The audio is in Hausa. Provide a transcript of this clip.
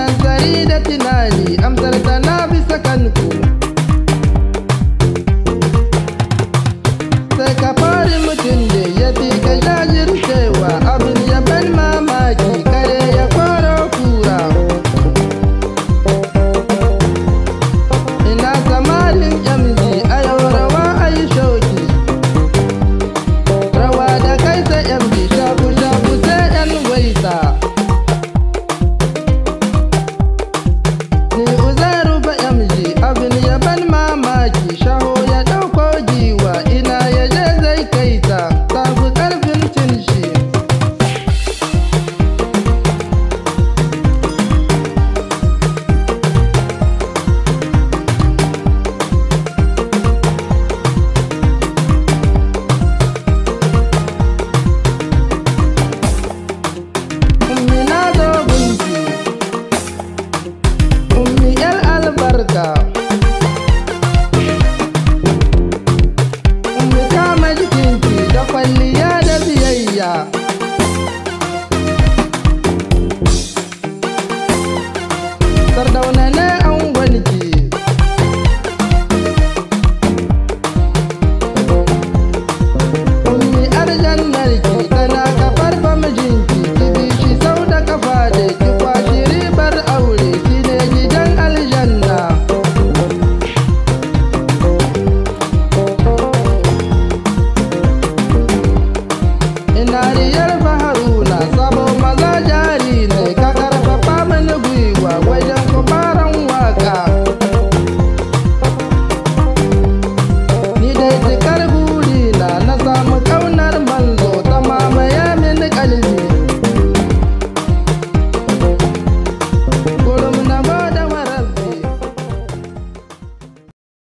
nazari da tunani amsar tana bisa kanku. Sai ka fari mutum da ya fi ka jajircewa abin ya ban mamaki kare ya kwaro kura. Ina samarin MG a yau rawa a yi shoki. Rawa da kai sai MG shafu-shafu sai yan waita. Ni Uzairu fa MG abin ya ban mamaki shaho ya ɗauko giwa ina ya je zai kaita tafi ƙarfin cin shi. Ummi na zo gunki, ummi yar albarka. Ummi kama jikinki da kwalliya da biyayya. Sardauna